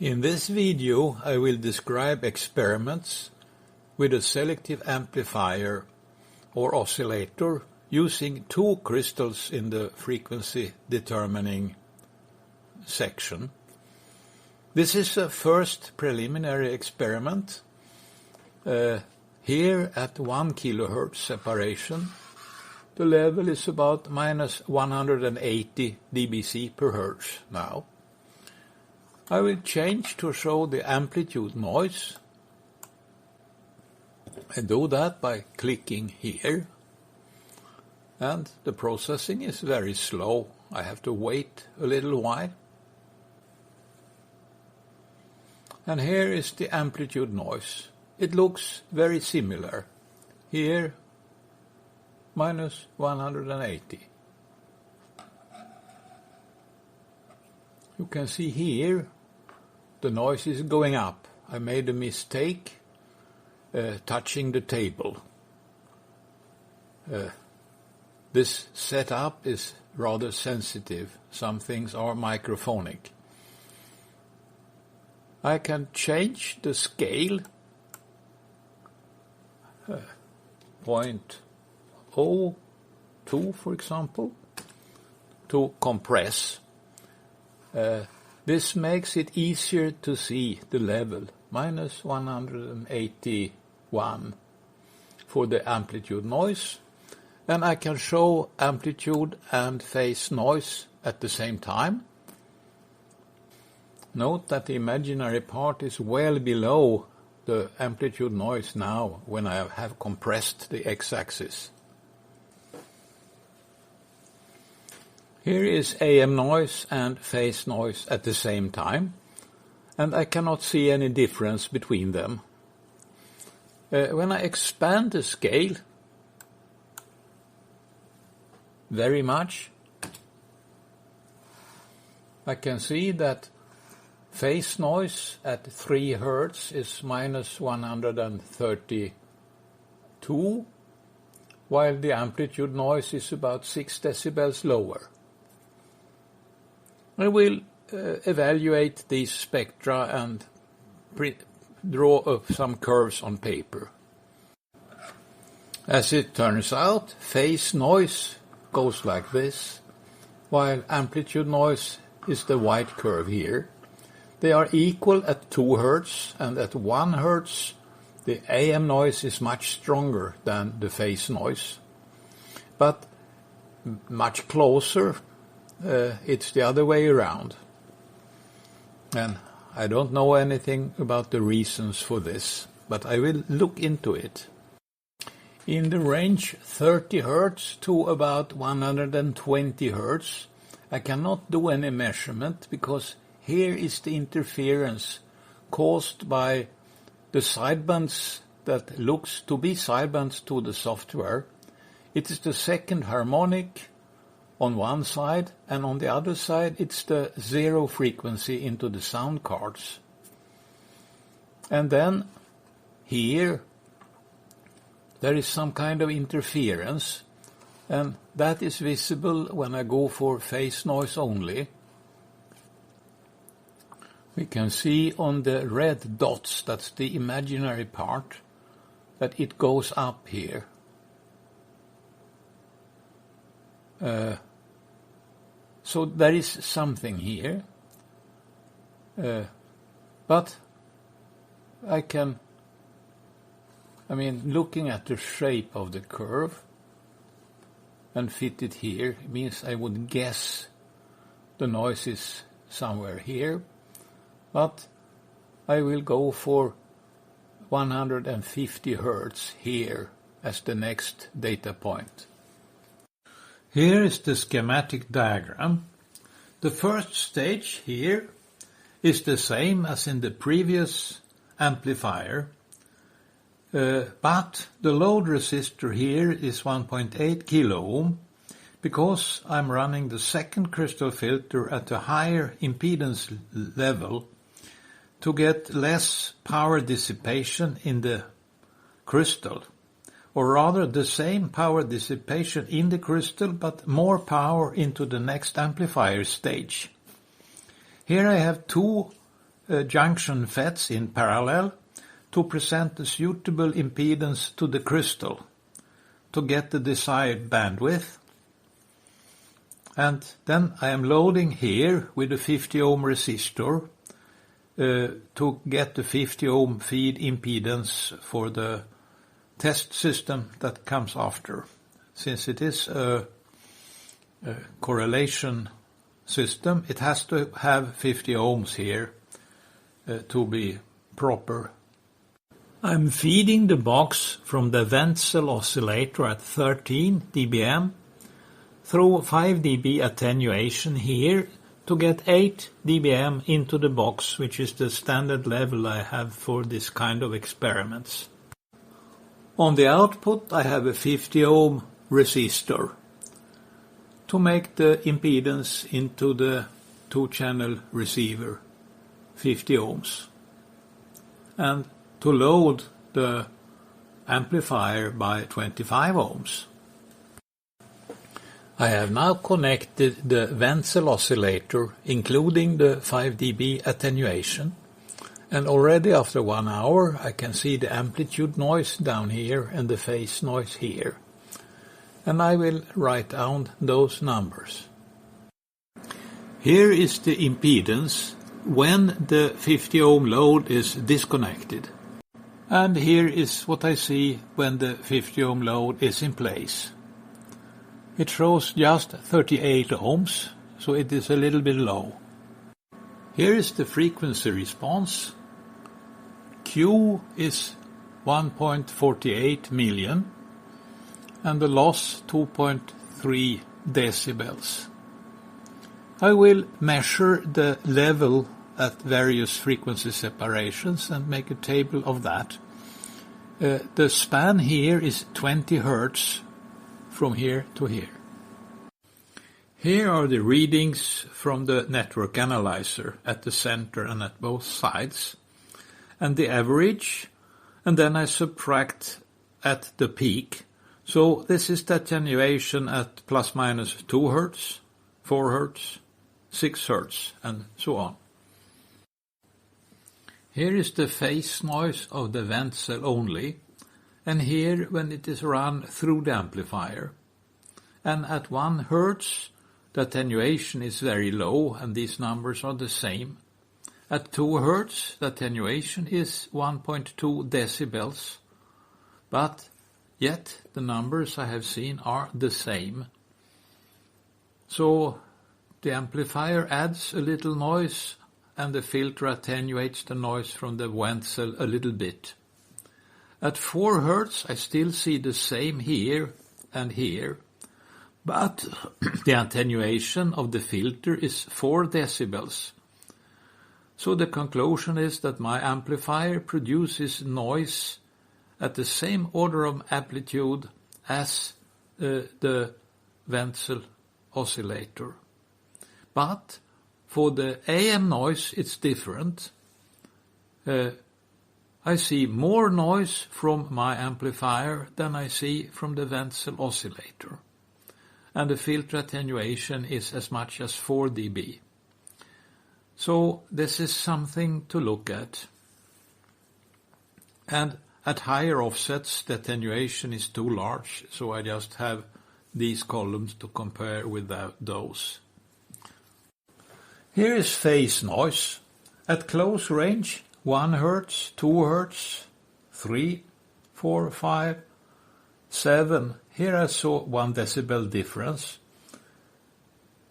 In this video I will describe experiments with a selective amplifier or oscillator using two crystals in the frequency determining section. This is a first preliminary experiment here at 1 kHz separation. The level is about minus 180 dBc per Hertz now. I will change to show the amplitude noise. I do that by clicking here, and the processing is very slow. I have to wait a little while. And here is the amplitude noise. It looks very similar. Here, minus 180. You can see here the noise is going up. I made a mistake touching the table. This setup is rather sensitive. Some things are microphonic. I can change the scale 0.02, for example, to compress. This makes it easier to see the level, minus 181 for the amplitude noise, and I can show amplitude and phase noise at the same time. Note that the imaginary part is well below the amplitude noise now when I have compressed the x-axis. Here is AM noise and phase noise at the same time, and I cannot see any difference between them. When I expand the scale very much, I can see that phase noise at 3 Hz is minus 132, while the amplitude noise is about 6 decibels lower. I will evaluate these spectra and draw up some curves on paper. As it turns out, phase noise goes like this, while amplitude noise is the white curve here. They are equal at 2 Hz, and at 1 Hz the AM noise is much stronger than the phase noise. But much closer, it's the other way around. And I don't know anything about the reasons for this, but I will look into it. In the range 30 Hz to about 120 Hz, I cannot do any measurement because here is the interference caused by the sidebands that looks to be sidebands to the software. It is the second harmonic on one side, and on the other side it's the zero frequency into the sound cards. And then here there is some kind of interference, and that is visible when I go for phase noise only. We can see on the red dots, that's the imaginary part, that it goes up here. So there is something here, but looking at the shape of the curve and fit it here, it means I would guess the noise is somewhere here, but I will go for 150 Hz here as the next data point. Here is the schematic diagram. The first stage here is the same as in the previous amplifier, but the load resistor here is 1.8 kilo ohm because I'm running the second crystal filter at a higher impedance level to get less power dissipation in the crystal. Or rather the same power dissipation in the crystal, but more power into the next amplifier stage. Here I have two junction FETs in parallel to present a suitable impedance to the crystal to get the desired bandwidth. And then I am loading here with a 50 ohm resistor to get the 50 ohm feed impedance for the test system that comes after. Since it is a correlation system, it has to have 50 ohms here to be proper. I'm feeding the box from the Wenzel oscillator at 13 dBm through 5 dB attenuation here to get 8 dBm into the box, which is the standard level I have for this kind of experiments. On the output I have a 50 ohm resistor to make the impedance into the 2-channel receiver, 50 ohms. And to load the amplifier by 25 ohms. I have now connected the Wenzel oscillator, including the 5 dB attenuation, and already after 1 hour I can see the amplitude noise down here and the phase noise here. And I will write down those numbers. Here is the impedance when the 50 ohm load is disconnected. And here is what I see when the 50 ohm load is in place. It shows just 38 ohms, so it is a little bit low. Here is the frequency response. Q is 1.48 million and the loss 2.3 decibels. I will measure the level at various frequency separations and make a table of that. The span here is 20 Hertz from here to here. Here are the readings from the network analyzer at the center and at both sides, and the average, and then I subtract at the peak. So this is the attenuation at plus minus 2 Hertz, 4 Hertz, 6 Hertz, and so on. Here is the phase noise of the Wenzel only, and here when it is run through the amplifier. And at 1 Hertz, the attenuation is very low, and these numbers are the same. At 2 Hertz, the attenuation is 1.2 decibels, but yet the numbers I have seen are the same. So the amplifier adds a little noise, and the filter attenuates the noise from the Wenzel a little bit. At 4 Hertz, I still see the same here and here, but the attenuation of the filter is 4 decibels. So the conclusion is that my amplifier produces noise at the same order of amplitude as the Wenzel oscillator. But for the AM noise it's different. I see more noise from my amplifier than I see from the Wenzel oscillator. And the filter attenuation is as much as 4 dB. So this is something to look at. And at higher offsets the attenuation is too large, so I just have these columns to compare with those. Here is phase noise. At close range, 1 Hertz, 2 Hertz, 3, 4, 5, 7. Here I saw 1 decibel difference.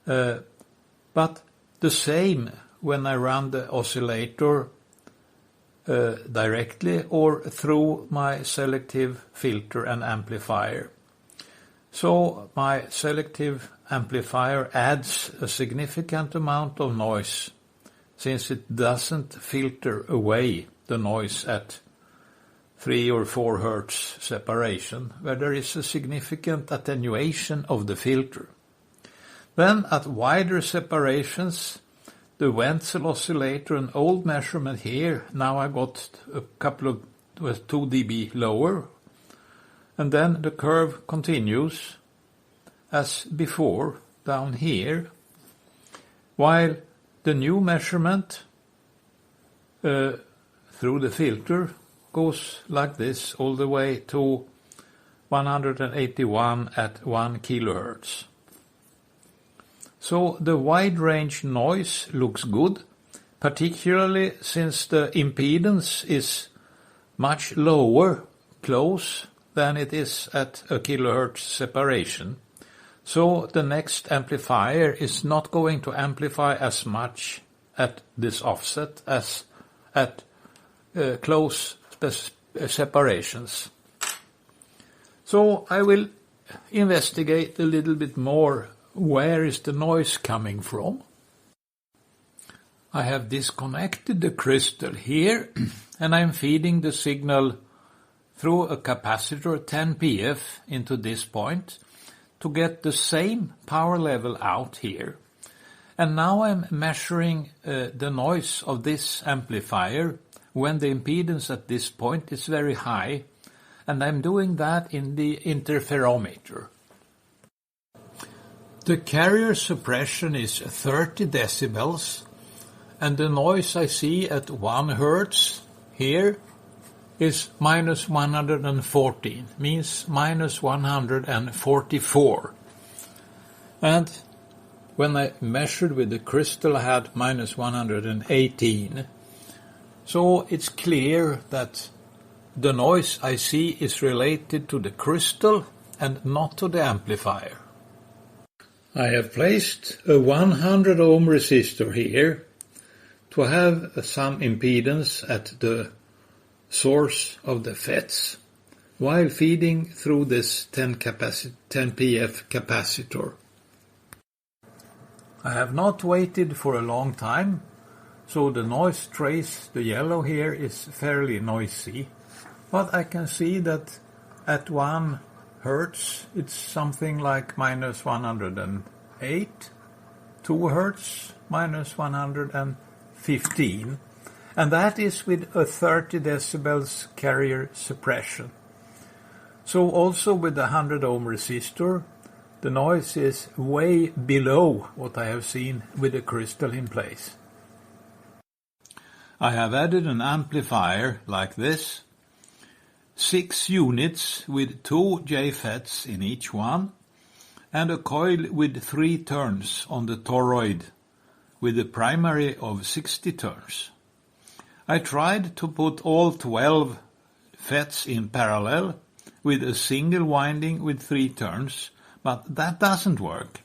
But the same when I run the oscillator directly or through my selective filter and amplifier. So my selective amplifier adds a significant amount of noise, since it doesn't filter away the noise at 3 or 4 Hertz separation, where there is a significant attenuation of the filter. Then at wider separations, the Wenzel oscillator, an old measurement here, now I got a couple of, was 2 dB lower, and then the curve continues as before down here, while the new measurement through the filter goes like this all the way to 181 at 1 kilohertz. So the wide range noise looks good, particularly since the impedance is much lower close than it is at a kilohertz separation. So the next amplifier is not going to amplify as much at this offset as at close separations. So I will investigate a little bit more where is the noise coming from. I have disconnected the crystal here and I'm feeding the signal through a capacitor 10 pf into this point to get the same power level out here. And now I'm measuring the noise of this amplifier when the impedance at this point is very high, and I'm doing that in the interferometer. The carrier suppression is 30 decibels, and the noise I see at 1 hertz here is minus 114, means minus 144. And when I measured with the crystal I had minus 118. So it's clear that the noise I see is related to the crystal and not to the amplifier. I have placed a 100 ohm resistor here to have some impedance at the source of the FETs while feeding through this 10 pf capacitor. I have not waited for a long time, so the noise trace, the yellow here, is fairly noisy, but I can see that at 1 hertz it's something like minus 108, 2 hertz minus 115, and that is with a 30 decibels carrier suppression. So also with the 100 ohm resistor, the noise is way below what I have seen with the crystal in place. I have added an amplifier like this, 6 units with 2 JFETs in each one, and a coil with 3 turns on the toroid, with a primary of 60 turns. I tried to put all 12 FETs in parallel with a single winding with 3 turns, but that doesn't work,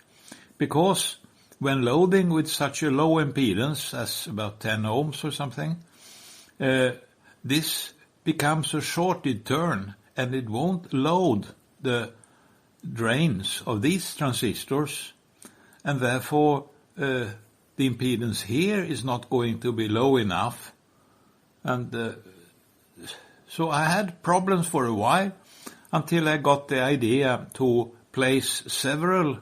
because when loading with such a low impedance as about 10 ohms or something, this becomes a shorted turn and it won't load the drains of these transistors, and therefore the impedance here is not going to be low enough. And so I had problems for a while until I got the idea to place several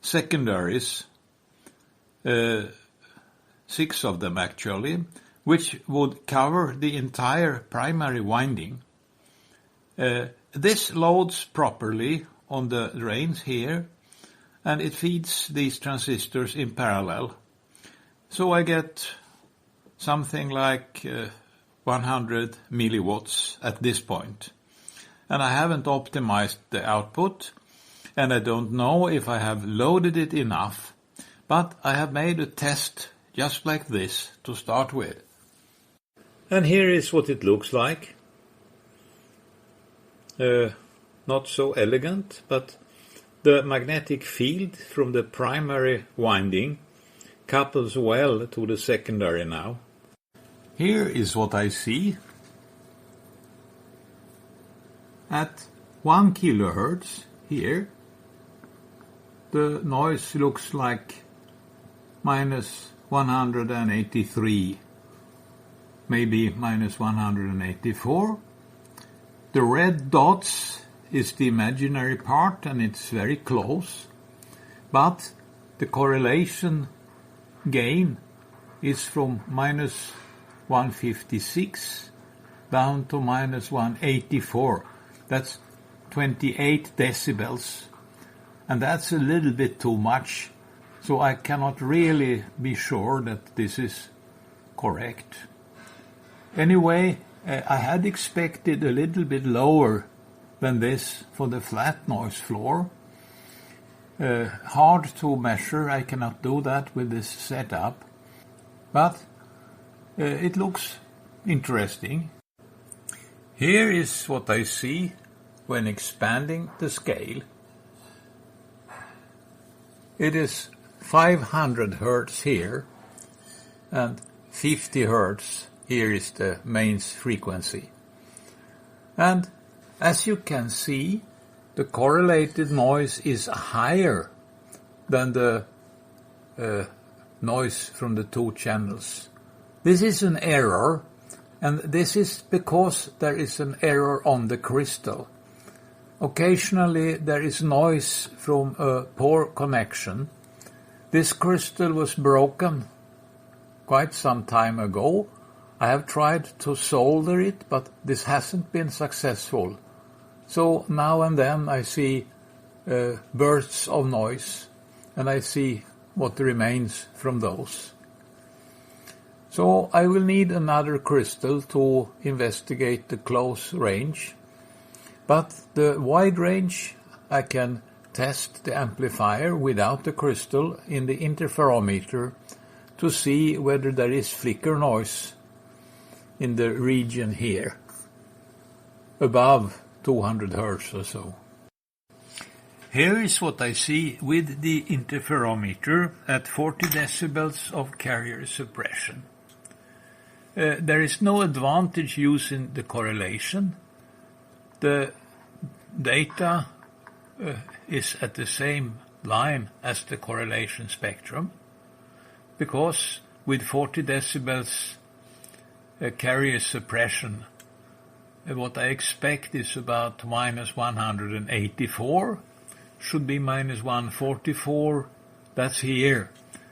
secondaries, 6 of them actually, which would cover the entire primary winding. This loads properly on the drains here, and it feeds these transistors in parallel. So I get something like 100 milliwatts at this point. And I haven't optimized the output, and I don't know if I have loaded it enough, but I have made a test just like this to start with. And here is what it looks like. Not so elegant, but the magnetic field from the primary winding couples well to the secondary now. Here is what I see. At 1 kilohertz here, the noise looks like minus 183, maybe minus 184. The red dots is the imaginary part and it's very close, but the correlation gain is from minus 156 down to minus 184. That's 28 decibels, and that's a little bit too much, so I cannot really be sure that this is correct. Anyway, I had expected a little bit lower than this for the flat noise floor. Hard to measure, I cannot do that with this setup, but it looks interesting. Here is what I see when expanding the scale. It is 500 Hertz here, and 50 Hertz here is the mains frequency. And as you can see, the correlated noise is higher than the noise from the two channels. This is an error, and this is because there is an error on the crystal. Occasionally there is noise from a poor connection. This crystal was broken quite some time ago. I have tried to solder it, but this hasn't been successful. So now and then I see bursts of noise, and I see what remains from those. So I will need another crystal to investigate the close range. But the wide range, I can test the amplifier without the crystal in the interferometer to see whether there is flicker noise in the region here, above 200 Hertz or so. Here is what I see with the interferometer at 40 decibels of carrier suppression. There is no advantage using the correlation. The data is at the same line as the correlation spectrum, because with 40 decibels carrier suppression, what I expect is about minus 184, should be minus 144, that's here,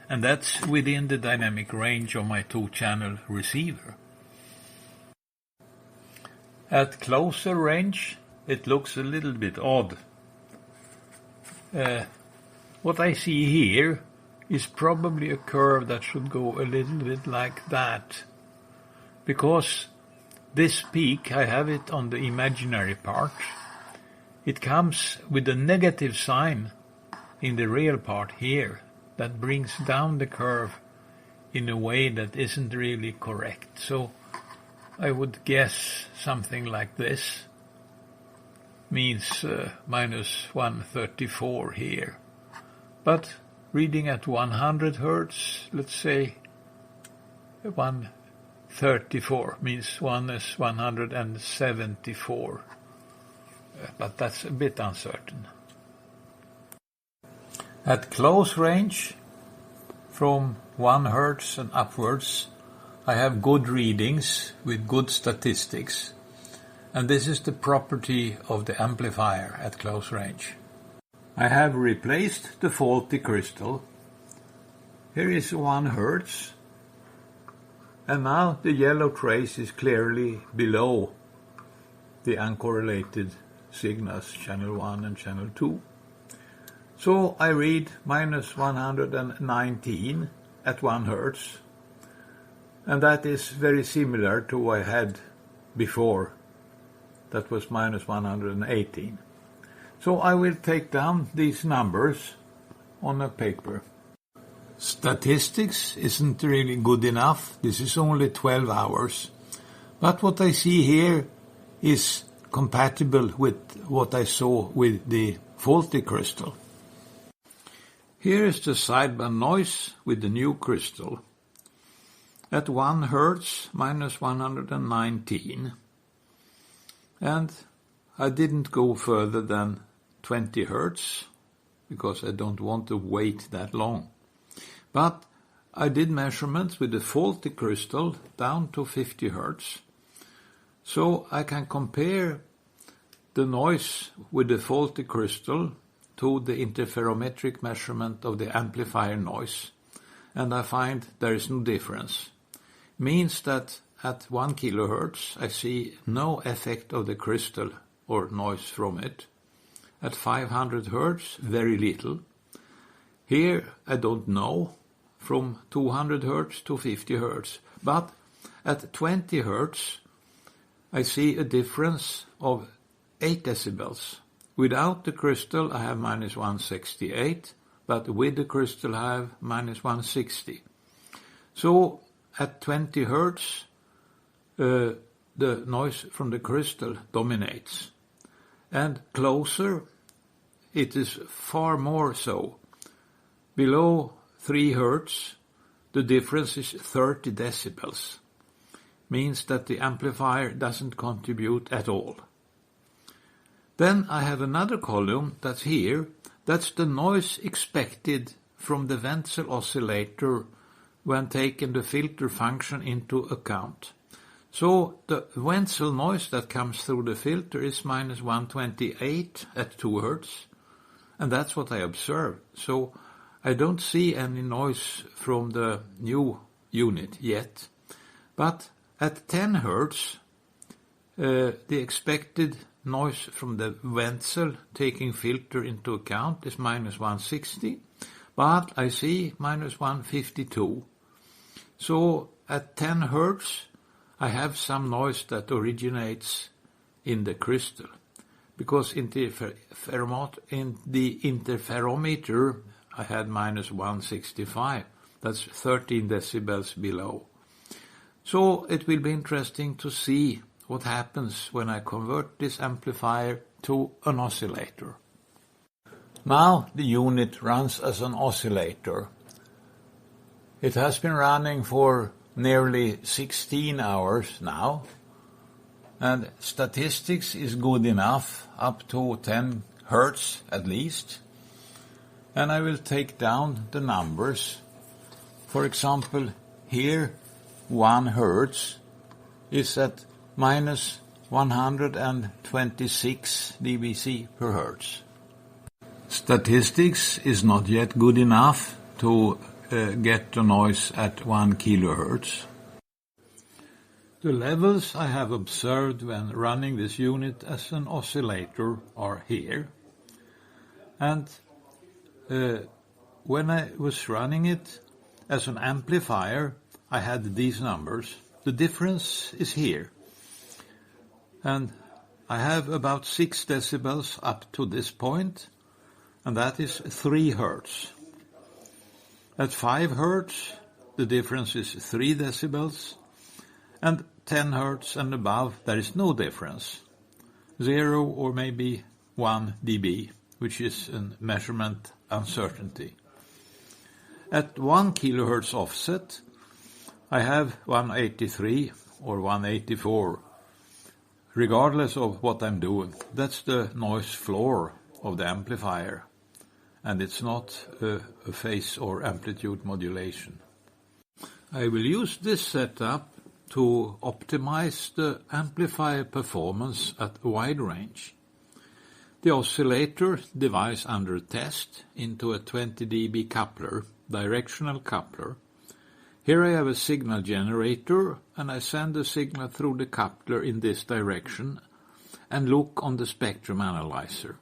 and that's within the dynamic range of my two-channel receiver. At closer range, it looks a little bit odd. What I see here is probably a curve that should go a little bit like that, because this peak, I have it on the imaginary part, it comes with a negative sign in the real part here that brings down the curve in a way that isn't really correct. So I would guess something like this means minus 134 here. But reading at 100 Hertz, let's say 134 means minus 174. But that's a bit uncertain. At close range, from 1 Hertz and upwards, I have good readings with good statistics, and this is the property of the amplifier at close range. I have replaced the faulty crystal. Here is 1 Hertz, and now the yellow trace is clearly below the uncorrelated signals, channel 1 and channel 2. So I read minus 119 at 1 Hertz, and that is very similar to what I had before. That was minus 118. So I will take down these numbers on a paper. Statistics isn't really good enough. This is only 12 hours. But what I see here is compatible with what I saw with the faulty crystal. Here is the sideband noise with the new crystal. At 1 Hertz, minus 119. And I didn't go further than 20 Hertz, because I don't want to wait that long. But I did measurements with the faulty crystal down to 50 Hertz. So I can compare the noise with the faulty crystal to the interferometric measurement of the amplifier noise, and I find there is no difference. Means that at 1 kilohertz I see no effect of the crystal or noise from it. At 500 hertz, very little. Here I don't know, from 200 hertz to 50 hertz. But At 20 Hertz, I see a difference of 8 decibels. Without the crystal, I have minus 168, but with the crystal, I have minus 160. So at 20 Hertz, the noise from the crystal dominates. And closer, it is far more so. Below 3 Hertz, the difference is 30 decibels. Means that the amplifier doesn't contribute at all. Then I have another column that's here. That's the noise expected from the Wenzel oscillator when taking the filter function into account. So the Wenzel noise that comes through the filter is minus 128 at 2 Hertz. And that's what I observe. So I don't see any noise from the new unit yet. But at 10 Hertz, the expected noise from the Wenzel taking filter into account is minus 160, but I see minus 152. So at 10 Hertz, I have some noise that originates in the crystal, because in the interferometer I had minus 165. That's 13 decibels below. So it will be interesting to see what happens when I convert this amplifier to an oscillator. Now the unit runs as an oscillator. It has been running for nearly 16 hours now, and statistics is good enough, up to 10 Hertz at least. And I will take down the numbers. For example, here 1 Hertz is at minus 126 dBc per Hertz. Statistics is not yet good enough to get the noise at 1 kilohertz. The levels I have observed when running this unit as an oscillator are here. And when I was running it as an amplifier, I had these numbers. The difference is here. And I have about 6 decibels up to this point, and that is 3 Hertz. At 5 Hertz, the difference is 3 decibels, and 10 Hertz and above, there is no difference. 0 or maybe 1 dB, which is a measurement uncertainty. At 1 kilohertz offset, I have 183 or 184, regardless of what I'm doing. That's the noise floor of the amplifier, and it's not a phase or amplitude modulation. I will use this setup to optimize the amplifier performance at wide range. The oscillator divides under test into a 20 dB coupler, directional coupler. Here I have a signal generator, and I send the signal through the coupler in this direction and look on the spectrum analyzer.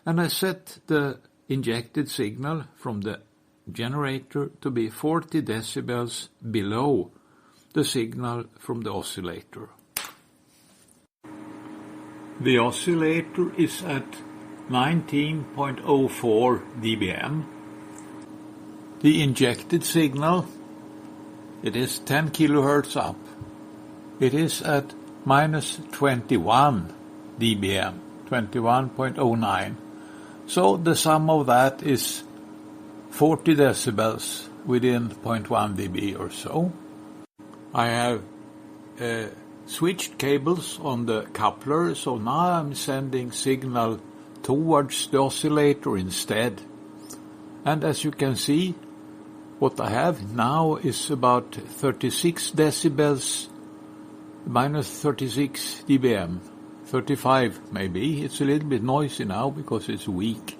And I set the injected signal from the generator to be 40 decibels below the signal from the oscillator. The oscillator is at 19.04 dBm. The injected signal, it is 10 kilohertz up. It is at minus 21 dBm, 21.09. So the sum of that is 40 decibels within 0.1 dB or so. I have switched cables on the coupler, so now I'm sending signal towards the oscillator instead. And as you can see, what I have now is about 36 decibels, minus 36 dBm, 35 maybe. It's a little bit noisy now because it's weak.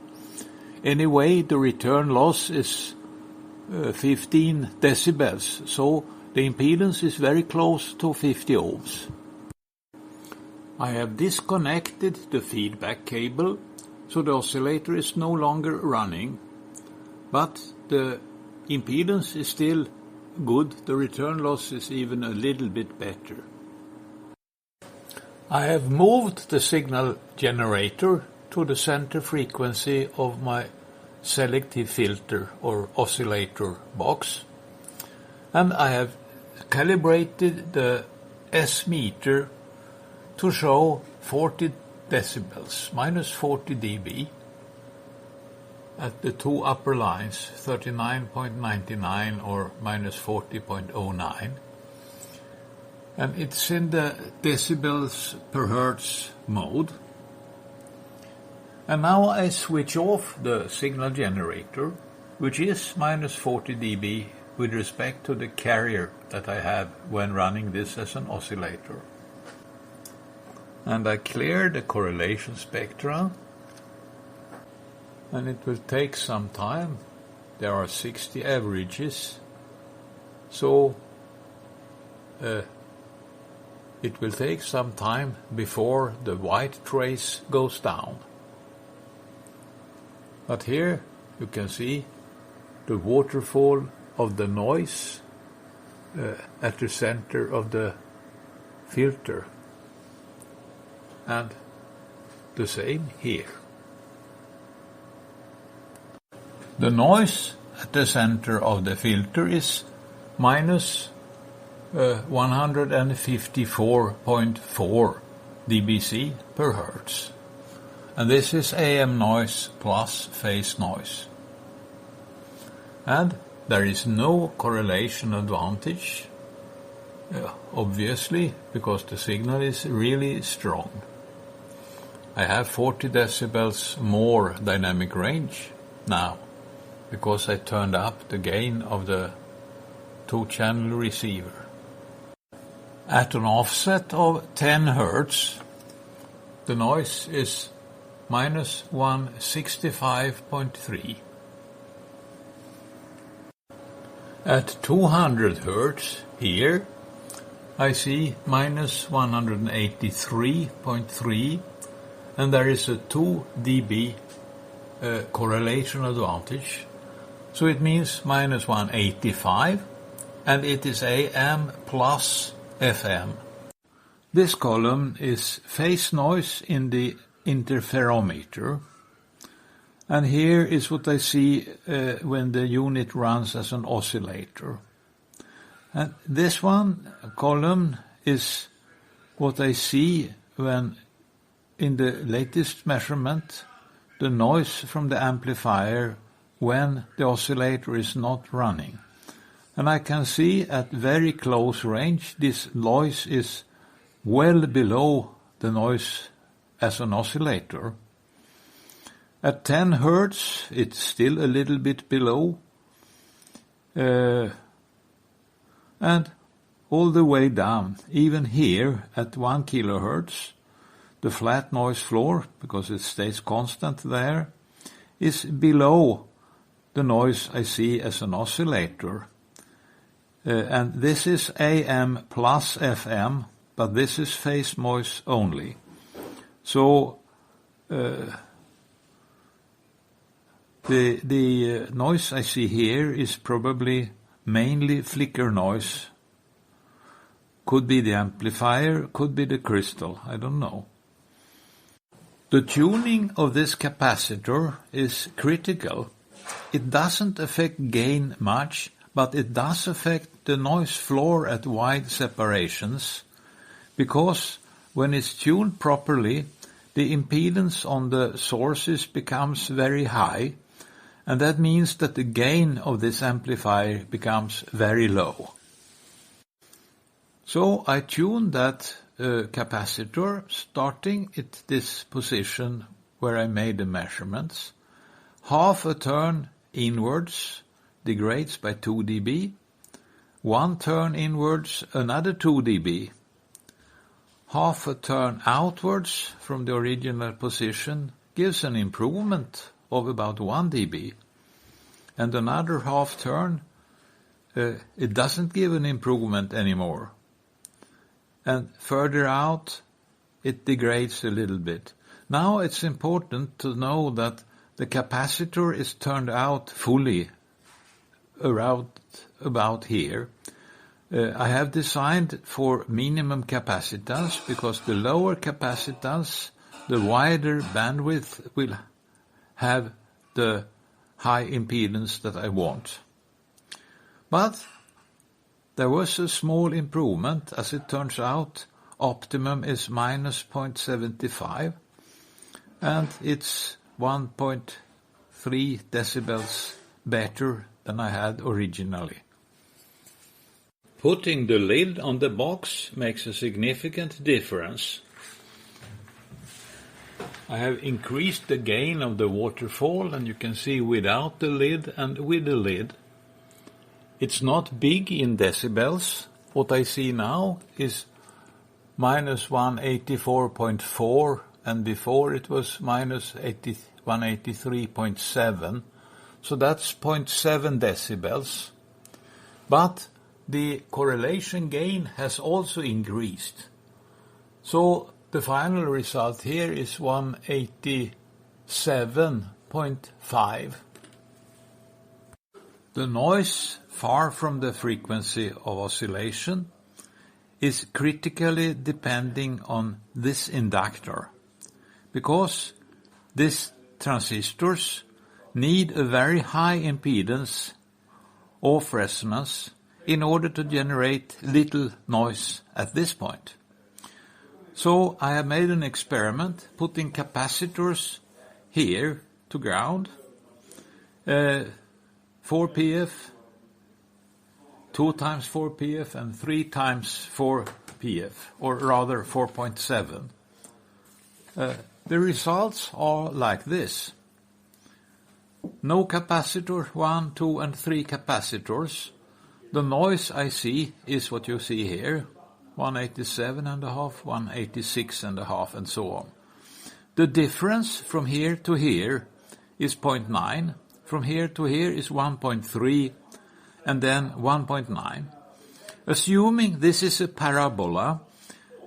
Anyway, the return loss is 15 decibels, so the impedance is very close to 50 ohms. I have disconnected the feedback cable, so the oscillator is no longer running, but the impedance is still good, the return loss is even a little bit better. I have moved the signal generator to the center frequency of my selective filter or oscillator box, and I have calibrated the S meter to show 40 decibels, minus 40 dB, at the two upper lines, 39.99 or minus 40.09. And it's in the decibels per hertz mode. And now I switch off the signal generator, which is minus 40 dB with respect to the carrier that I have when running this as an oscillator. And I clear the correlation spectra, and it will take some time. There are 60 averages, so it will take some time before the white trace goes down. But here you can see the waterfall of the noise at the center of the filter, and the same here. The noise at the center of the filter is minus 154.4 dBc per hertz. And this is AM noise plus phase noise. And there is no correlation advantage, obviously, because the signal is really strong. I have 40 decibels more dynamic range now, because I turned up the gain of the two-channel receiver. At an offset of 10 Hz, the noise is minus 165.3. At 200 Hz, here, I see minus 183.3, and there is a 2 dB correlation advantage. So it means minus 185, and it is AM plus FM. This column is phase noise in the interferometer, and here is what I see when the unit runs as an oscillator. And this one column is what I see when, in the latest measurement, the noise from the amplifier when the oscillator is not running. And I can see at very close range this noise is well below the noise as an oscillator. At 10 Hz it's still a little bit below, and all the way down, even here at 1 kHz, the flat noise floor, because it stays constant there, is below the noise I see as an oscillator. And this is AM plus FM, but this is phase noise only. So the noise I see here is probably mainly flicker noise. Could be the amplifier, could be the crystal, I don't know. The tuning of this capacitor is critical. It doesn't affect gain much, but it does affect the noise floor at wide separations, because when it's tuned properly, the impedance on the sources becomes very high, and that means that the gain of this amplifier becomes very low. So I tune that capacitor starting at this position where I made the measurements. Half a turn inwards degrades by 2 dB. 1 turn inwards, another 2 dB. Half a turn outwards from the original position gives an improvement of about 1 dB. And another half turn, it doesn't give an improvement anymore. And further out, it degrades a little bit. Now it's important to know that the capacitor is turned out fully about here. I have designed for minimum capacitance because the lower capacitance, the wider bandwidth will have the high impedance that I want. But there was a small improvement. As it turns out, optimum is minus 0.75 and it's 1.3 decibels better than I had originally. Putting the lid on the box makes a significant difference. I have increased the gain of the waterfall, and you can see without the lid and with the lid. It's not big in decibels. What I see now is minus 184.4, and before it was minus 183.7. So that's 0.7 decibels. But the correlation gain has also increased. So the final result here is 187.5. The noise far from the frequency of oscillation is critically depending on this inductor, because these transistors need a very high impedance of resonance in order to generate little noise at this point. So I have made an experiment putting capacitors here to ground, 4 pF, 2 times 4 pF and 3 times 4 pF, or rather 4.7. The results are like this. No capacitor, 1, 2 and 3 capacitors. The noise I see is what you see here, 187.5, 186.5 and so on. The difference from here to here is 0.9, from here to here is 1.3 and then 1.9. Assuming this is a parabola,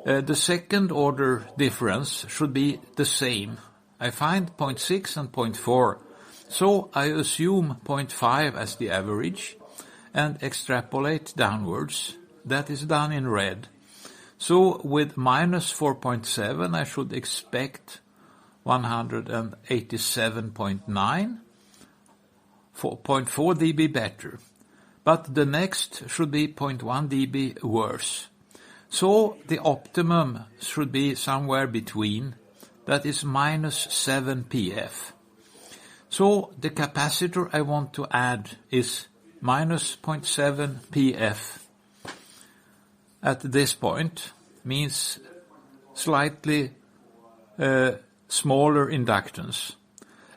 the second order difference should be the same. I find 0.6 and 0.4, so I assume 0.5 as the average and extrapolate downwards. That is done in red. So with minus 4.7 I should expect 187.9, 0.4 dB better. But the next should be 0.1 dB worse. So the optimum should be somewhere between, that is minus 7 pF. So the capacitor I want to add is minus 0.7 pF at this point, means slightly smaller inductance.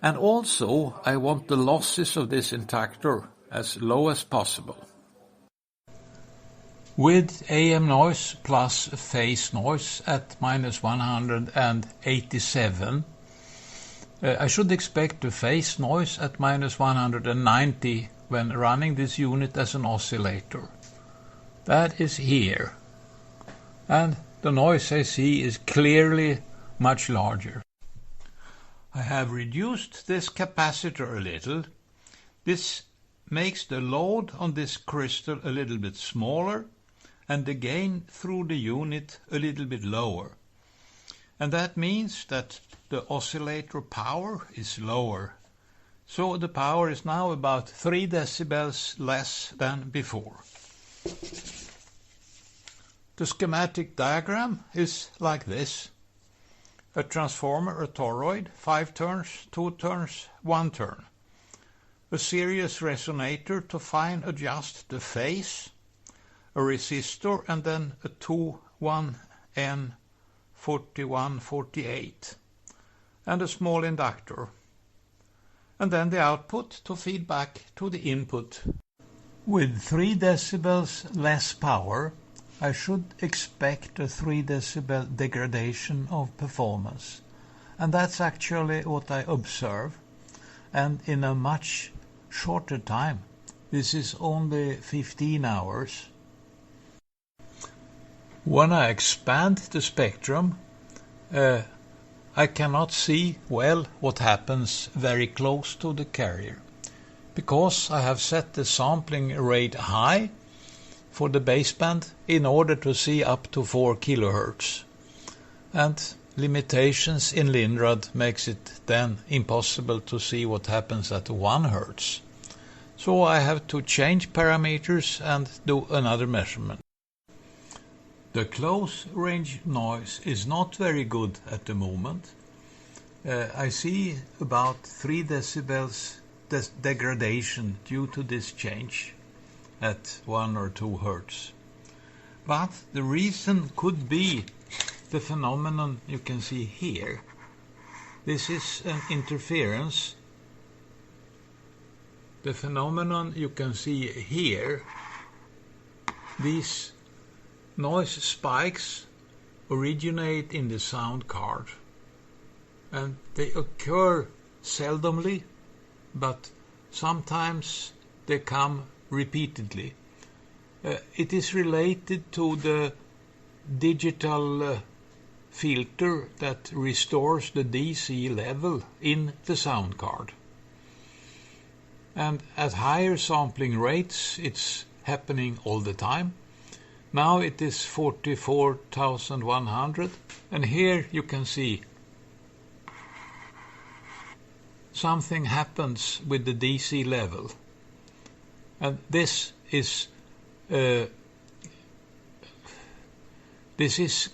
And also I want the losses of this inductor as low as possible. With AM noise plus phase noise at minus 187, I should expect a phase noise at minus 190 when running this unit as an oscillator. That is here. And the noise I see is clearly much larger. I have reduced this capacitor a little. This makes the load on this crystal a little bit smaller and the gain through the unit a little bit lower. And that means that the oscillator power is lower. So the power is now about 3 decibels less than before. The schematic diagram is like this. A transformer, a toroid, 5 turns, 2 turns, 1 turn. A series resonator to fine adjust the phase, a resistor and then a 2,1N4148 and a small inductor. And then the output to feed back to the input. With 3 decibels less power, I should expect a 3 decibel degradation of performance. And that's actually what I observe. And in a much shorter time. This is only 15 hours. When I expand the spectrum, I cannot see well what happens very close to the carrier. because I have set the sampling rate high for the baseband in order to see up to 4 kHz. And limitations in Linrad makes it then impossible to see what happens at 1 Hz. So I have to change parameters and do another measurement. The close range noise is not very good at the moment. I see about 3 decibels degradation due to this change at 1 or 2 Hz. But the reason could be the phenomenon you can see here. This is an interference. The phenomenon you can see here, these noise spikes originate in the sound card, and they occur seldomly, but sometimes they come repeatedly. It is related to the digital filter that restores the DC level in the sound card. And at higher sampling rates it's happening all the time. Now it is 44,100, and here you can see something happens with the DC level. And this is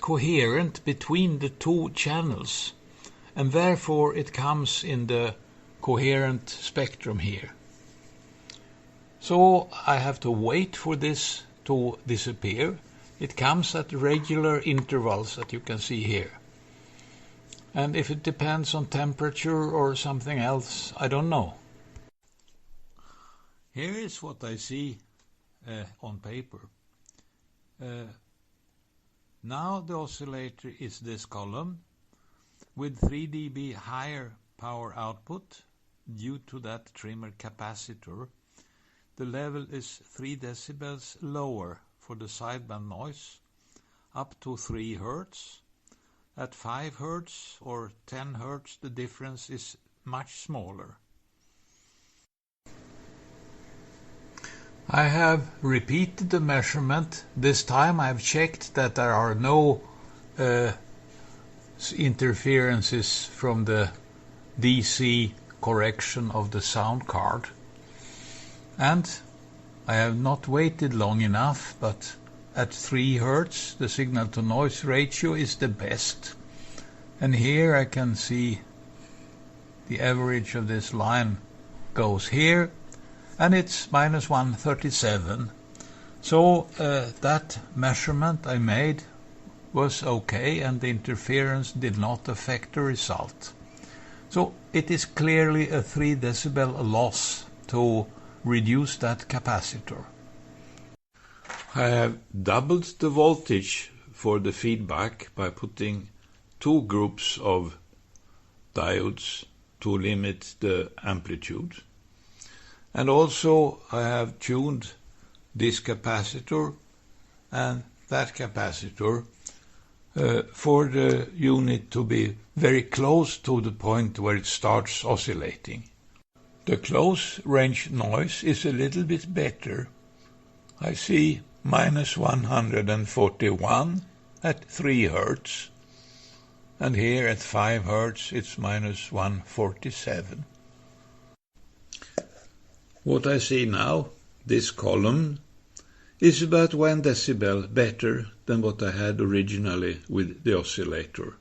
coherent between the 2 channels, and therefore it comes in the coherent spectrum here. So I have to wait for this to disappear. It comes at regular intervals that you can see here. And if it depends on temperature or something else, I don't know. Here is what I see on paper. Now the oscillator is this column with 3 dB higher power output due to that trimmer capacitor. The level is 3 decibels lower for the sideband noise, up to 3 Hz. At 5 Hz or 10 Hz the difference is much smaller. I have repeated the measurement. This time I have checked that there are no interferences from the DC correction of the sound card. And I have not waited long enough, but at 3 Hz the signal to noise ratio is the best. And here I can see the average of this line goes here, and it's -137. So that measurement I made was okay, and the interference did not affect the result. So it is clearly a 3 decibel loss to reduce that capacitor. I have doubled the voltage for the feedback by putting 2 groups of diodes to limit the amplitude. And also I have tuned this capacitor and that capacitor for the unit to be very close to the point where it starts oscillating. The close range noise is a little bit better. I see -141 at 3 Hz, and here at 5 Hz it's -147. What I see now, this column, is about 1 decibel better than what I had originally with the oscillator.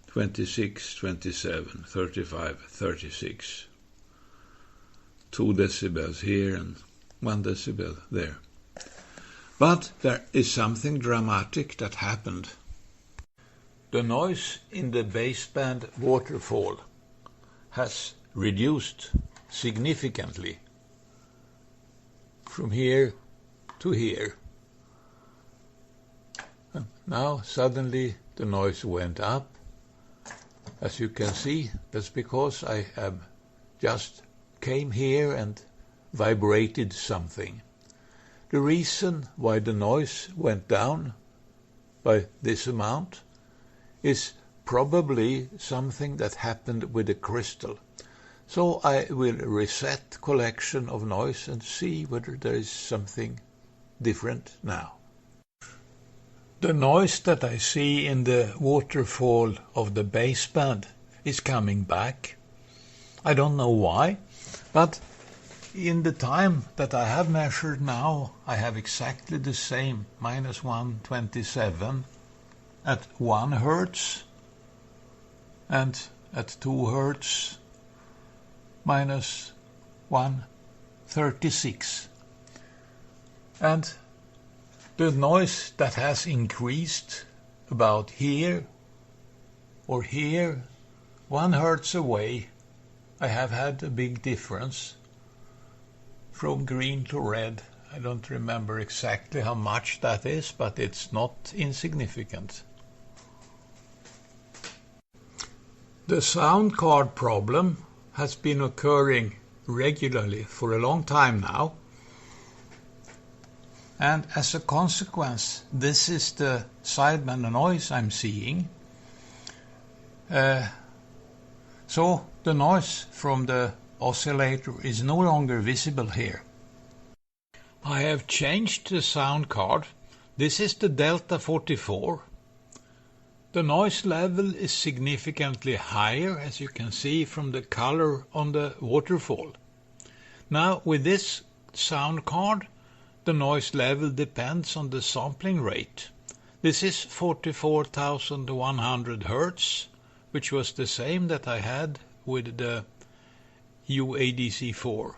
26, 27, 35, 36. 2 decibels here and 1 decibel there. But there is something dramatic that happened. The noise in the baseband waterfall has reduced significantly from here to here. And now suddenly the noise went up. As you can see, that's because I have just came here and vibrated something. The reason why the noise went down by this amount is probably something that happened with the crystal. So I will reset collection of noise and see whether there is something different now. The noise that I see in the waterfall of the baseband is coming back. I don't know why, but in the time that I have measured now, I have exactly the same, minus 127 at 1 Hertz, and at 2 Hertz, minus 136. And the noise that has increased about here or here, 1 Hertz away, I have had a big difference from green to red. I don't remember exactly how much that is, but it's not insignificant. The sound card problem has been occurring regularly for a long time now. And as a consequence, this is the sideband noise I'm seeing. So the noise from the oscillator is no longer visible here. I have changed the sound card. This is the Delta 44. The noise level is significantly higher, as you can see from the color on the waterfall. Now with this sound card, the noise level depends on the sampling rate. This is 44,100 Hertz, which was the same that I had with the UADC4.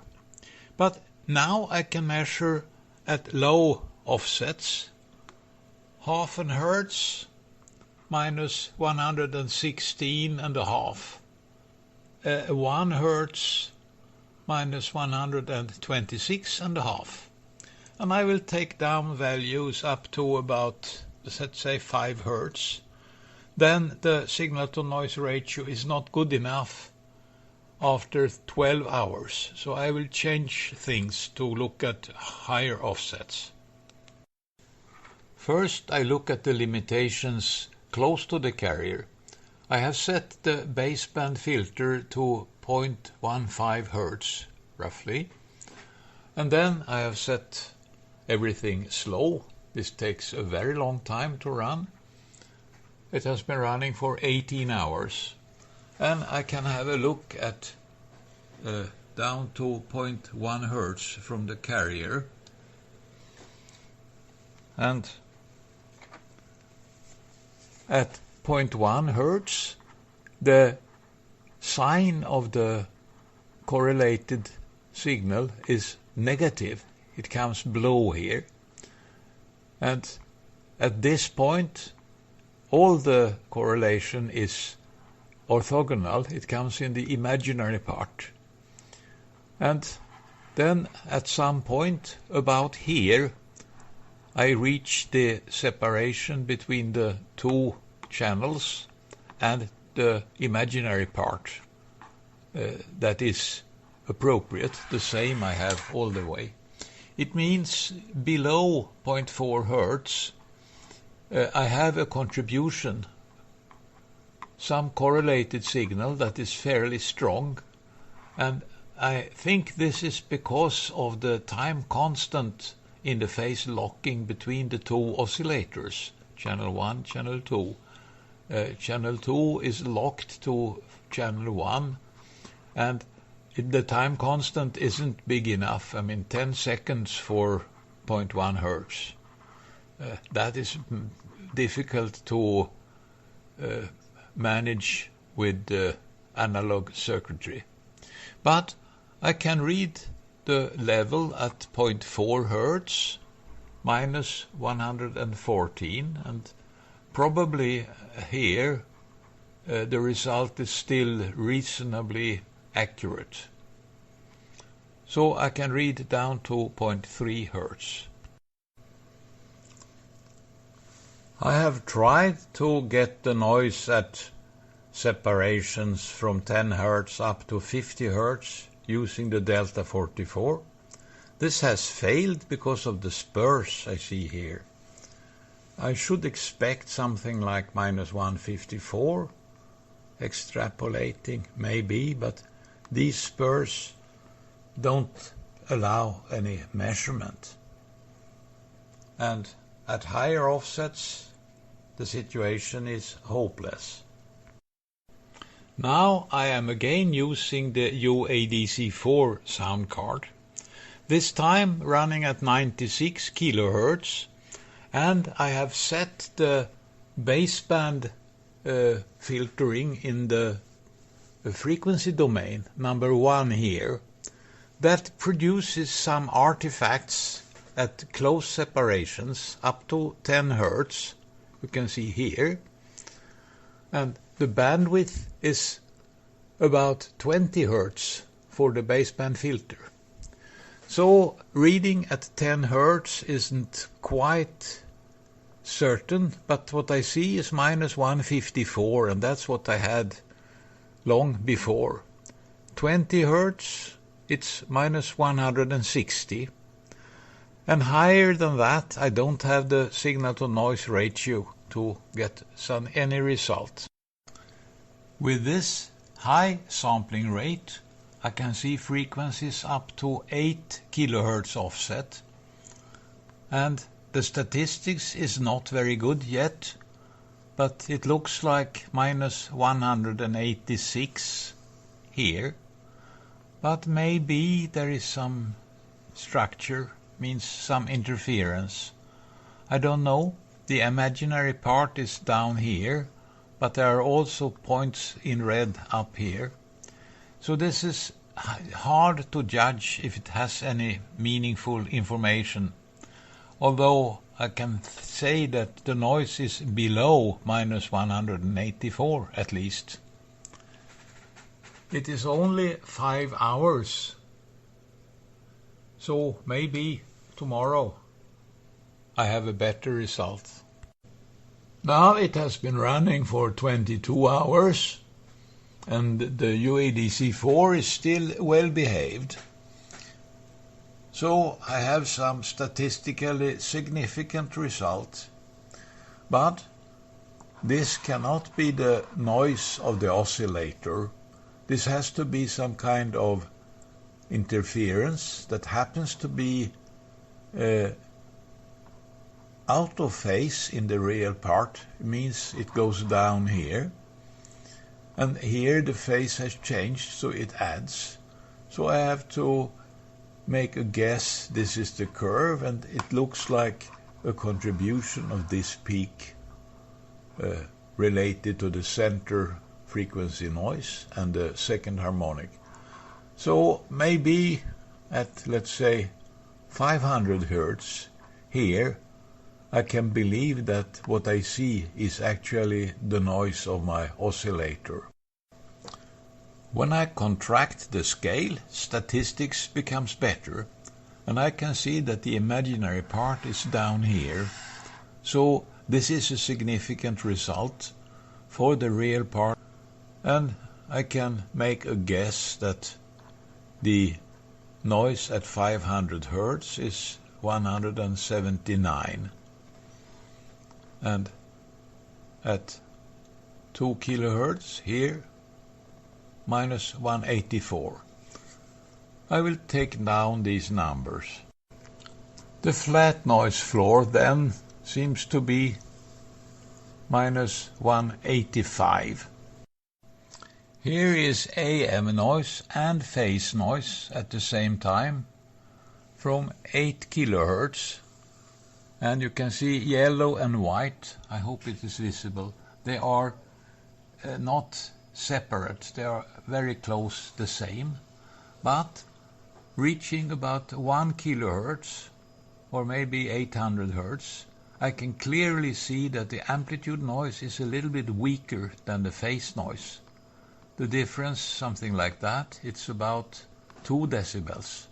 But now I can measure at low offsets, half an Hertz minus 116.5, 1 Hertz minus 126.5. And I will take down values up to about, let's say, 5 Hertz. Then the signal-to-noise ratio is not good enough after 12 hours. So I will change things to look at higher offsets. First, I look at the limitations close to the carrier. I have set the baseband filter to 0.15 Hertz, roughly. And then I have set everything slow. This takes a very long time to run. It has been running for 18 hours. And I can have a look at down to 0.1 Hertz from the carrier. And at 0.1 Hertz, the sign of the correlated signal is negative. It comes below here. And at this point, all the correlation is orthogonal. It comes in the imaginary part. And then at some point about here, I reach the separation between the two channels and the imaginary part that is appropriate. The same I have all the way. It means below 0.4 Hertz, I have a contribution, some correlated signal that is fairly strong, and I think this is because of the time constant in the phase locking between the two oscillators, channel 1, channel 2. Channel 2 is locked to channel 1, and the time constant isn't big enough. I mean, 10 seconds for 0.1 Hertz. That is difficult to manage with analog circuitry. But I can read the level at 0.4 Hertz minus 114, and probably here the result is still reasonably accurate. So I can read down to 0.3 Hertz. I have tried to get the noise at separations from 10 Hertz up to 50 Hertz using the Delta 44. This has failed because of the spurs I see here. I should expect something like minus 154, extrapolating maybe, but these spurs don't allow any measurement. And at higher offsets, the situation is hopeless. Now I am again using the UADC4 sound card, this time running at 96 kHz, and I have set the baseband filtering in the frequency domain, number 1 here, that produces some artifacts at close separations up to 10 Hz, you can see here, and the bandwidth is about 20 Hz for the baseband filter. So reading at 10 Hz isn't quite certain, but what I see is minus 154, and that's what I had long before. 20 Hz, it's minus 160. And higher than that, I don't have the signal-to-noise ratio to get any result. With this high sampling rate, I can see frequencies up to 8 kHz offset. And the statistics is not very good yet, but it looks like minus 186 here. But maybe there is some structure, means some interference. I don't know. The imaginary part is down here, but there are also points in red up here. So this is hard to judge if it has any meaningful information. Although I can say that the noise is below minus 184 at least. It is only 5 hours. So maybe tomorrow I have a better result. Now it has been running for 22 hours and the UADC4 is still well behaved. So I have some statistically significant results. But this cannot be the noise of the oscillator. This has to be some kind of interference that happens to be out of phase in the real part. It means it goes down here. And here the phase has changed, so it adds. So I have to make a guess. This is the curve, and it looks like a contribution of this peak related to the center frequency noise and the second harmonic. So maybe at, let's say, 500 Hz here, I can believe that what I see is actually the noise of my oscillator. When I contract the scale, statistics becomes better, and I can see that the imaginary part is down here. So this is a significant result for the real part, and I can make a guess that the noise at 500 Hz is 179. And at 2 kHz here, minus 184. I will take down these numbers. The flat noise floor then seems to be minus 185. Here is AM noise and phase noise at the same time from 8 kHz. And you can see yellow and white. I hope it is visible. They are not separate. They are very close the same. But reaching about 1 kHz or maybe 800 Hz, I can clearly see that the amplitude noise is a little bit weaker than the phase noise. The difference, something like that, it's about 2 decibels.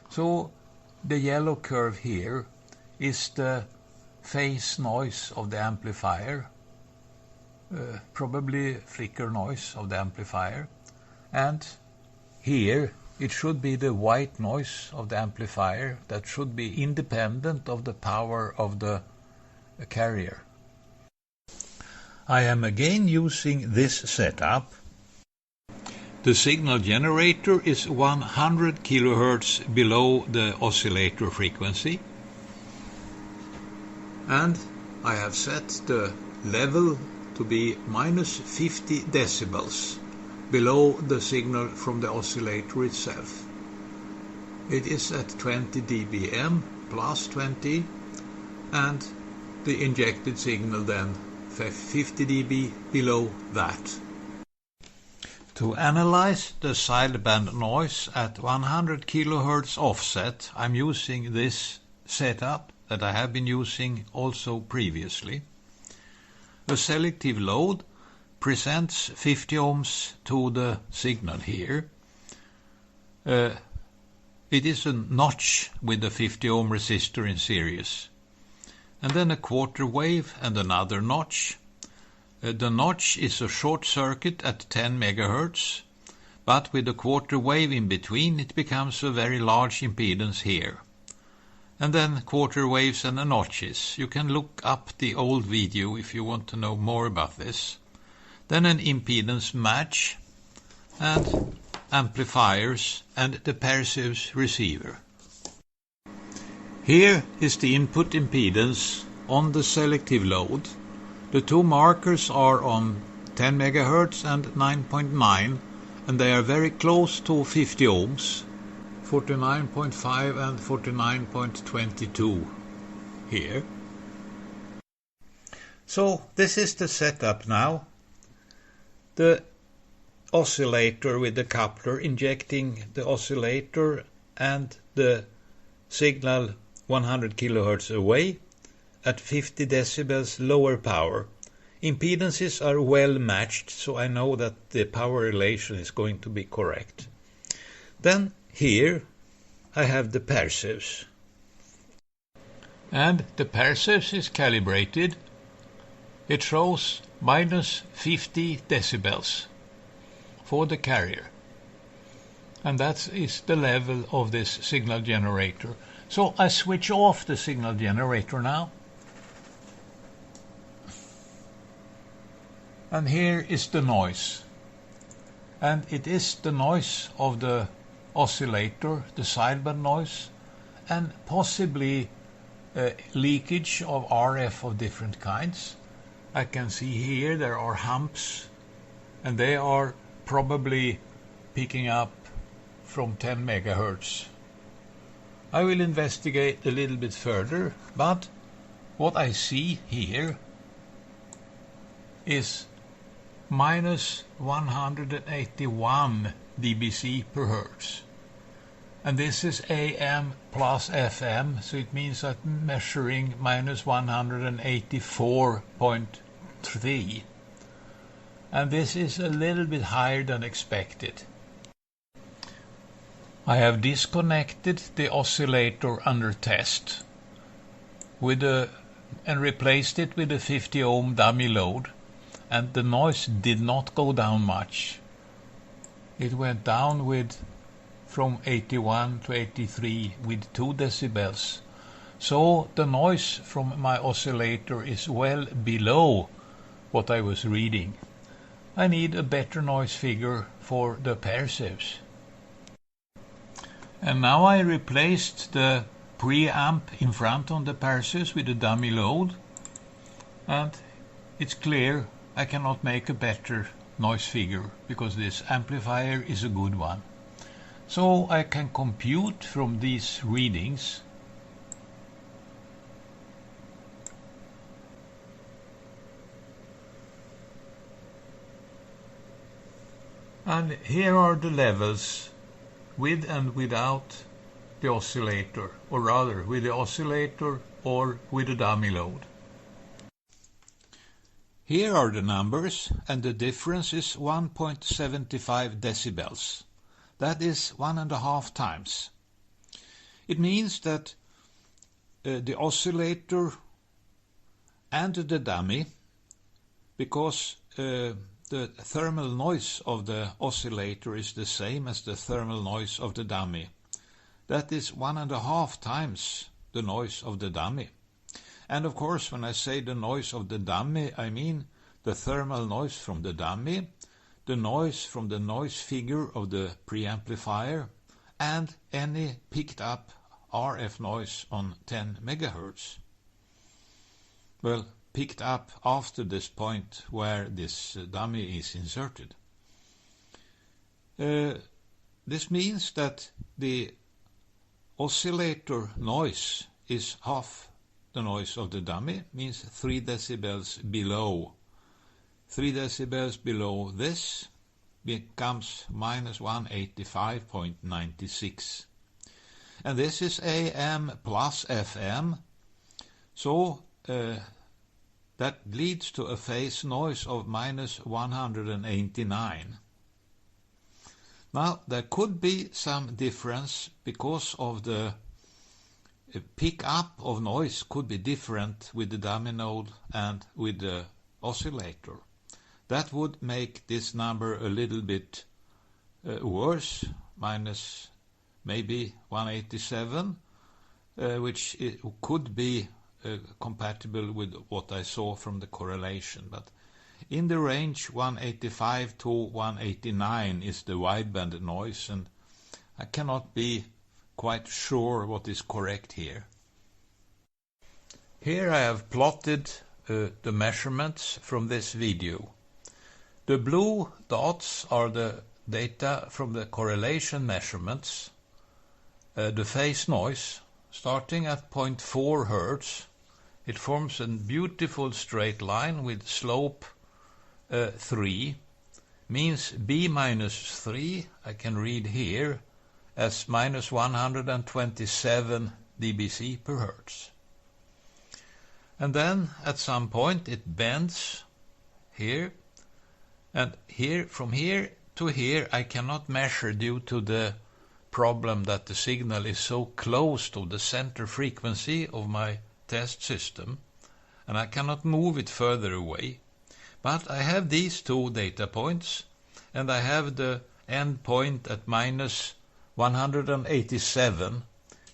So the yellow curve here is the phase noise of the amplifier, probably flicker noise of the amplifier, and here it should be the white noise of the amplifier that should be independent of the power of the carrier. I am again using this setup. The signal generator is 100 kilohertz below the oscillator frequency. And I have set the level to be minus 50 decibels below the signal from the oscillator itself. It is at 20 dBm plus 20, and the injected signal then 50 dB below that. To analyze the sideband noise at 100 kHz offset, I'm using this setup that I have been using also previously. A selective load presents 50 ohms to the signal here. It is a notch with a 50 ohm resistor in series. And then a quarter wave and another notch. The notch is a short circuit at 10 MHz, but with a quarter wave in between it becomes a very large impedance here. And then quarter waves and the notches. You can look up the old video if you want to know more about this. Then an impedance match and amplifiers and the passive receiver. Here is the input impedance on the selective load. The two markers are on 10 MHz and 9.9, and they are very close to 50 ohms, 49.5 and 49.22 here. So this is the setup now. The oscillator with the coupler injecting the oscillator and the signal 100 kHz away at 50 decibels lower power. Impedances are well matched, so I know that the power relation is going to be correct. Then here I have the passives. And the passives is calibrated. It shows minus 50 decibels for the carrier. And that is the level of this signal generator. So I switch off the signal generator now. And here is the noise. And it is the noise of the oscillator, the sideband noise, and possibly leakage of RF of different kinds. I can see here there are humps, and they are probably picking up from 10 MHz. I will investigate a little bit further, but what I see here is minus 181 dBc per hertz. And this is AM plus FM, so it means that measuring minus 184.3. And this is a little bit higher than expected. I have disconnected the oscillator under test and replaced it with a 50 ohm dummy load, and the noise did not go down much. It went down from 81 to 83 with 2 decibels. So the noise from my oscillator is well below what I was reading. I need a better noise figure for the passives. And now I replaced the preamp in front on the passives with a dummy load, and it's clear I cannot make a better noise figure because this amplifier is a good one. So I can compute from these readings and here are the levels with and without the oscillator, or rather with the oscillator or with a dummy load. Here are the numbers, and the difference is 1.75 decibels. That is 1.5 times. It means that the oscillator and the dummy, because the thermal noise of the oscillator is the same as the thermal noise of the dummy. That is 1.5 times the noise of the dummy. And of course, when I say the noise of the dummy, I mean the thermal noise from the dummy the noise from the noise figure of the preamplifier and any picked up RF noise on 10 MHz. Well, picked up after this point where this dummy is inserted. This means that the oscillator noise is half the noise of the dummy, means 3 decibels below. 3 decibels below this becomes minus 185.96. And this is AM plus FM, so that leads to a phase noise of minus 189. Now, there could be some difference because of the pick-up of noise could be different with the dummy node and with the oscillator. That would make this number a little bit worse, minus maybe 187, which could be compatible with what I saw from the correlation. But in the range 185 to 189 is the wideband noise, and I cannot be quite sure what is correct here. Here I have plotted the measurements from this video. The blue dots are the data from the correlation measurements, the phase noise, starting at 0.4 Hz. It forms a beautiful straight line with slope 3, means B minus 3, I can read here, as minus 127 dBc per Hertz. And then at some point it bends here, and here, from here to here I cannot measure due to the problem that the signal is so close to the center frequency of my test system, and I cannot move it further away. But I have these two data points, and I have the end point at minus 187,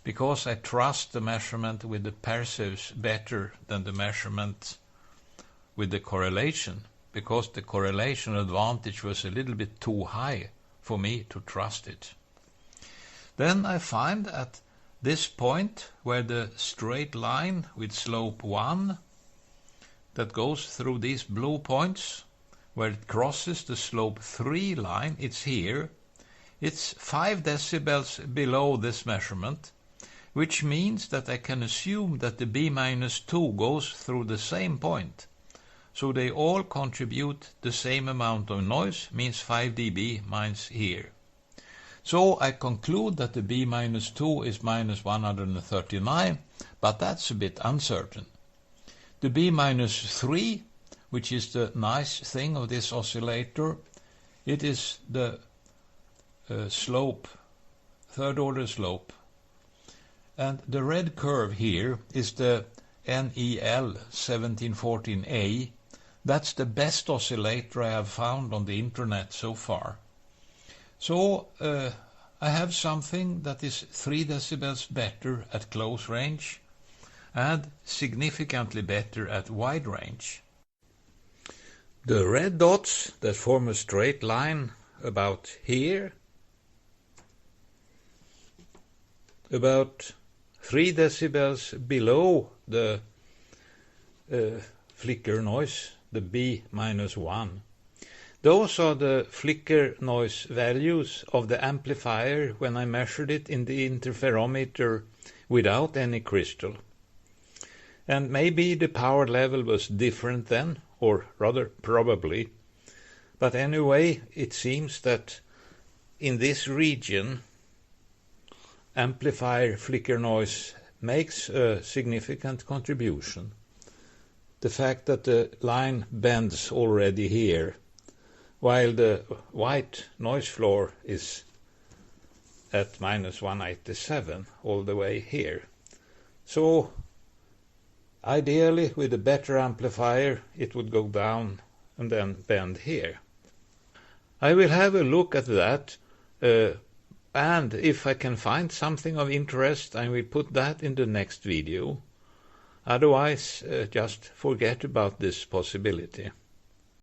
because I trust the measurement with the Perseus better than the measurement with the correlation, because the correlation advantage was a little bit too high for me to trust it. Then I find at this point where the straight line with slope 1 that goes through these blue points, where it crosses the slope 3 line, it's here. It's 5 decibels below this measurement, which means that I can assume that the B-2 goes through the same point. So they all contribute the same amount of noise, means 5 dB minus here. So I conclude that the B-2 is minus 139, but that's a bit uncertain. The B-3, which is the nice thing of this oscillator, it is the slope, third order slope. And the red curve here is the NEL 1714A. That's the best oscillator I have found on the internet so far. So I have something that is 3 decibels better at close range and significantly better at wide range. The red dots that form a straight line about here, about 3 decibels below the flicker noise, the B-1. Those are the flicker noise values of the amplifier when I measured it in the interferometer without any crystal. And maybe the power level was different then, or rather probably. But anyway, it seems that in this region amplifier flicker noise makes a significant contribution. The fact that the line bends already here, while the white noise floor is at minus 187 all the way here. So ideally with a better amplifier it would go down and then bend here. I will have a look at that, and if I can find something of interest I will put that in the next video. Otherwise just forget about this possibility.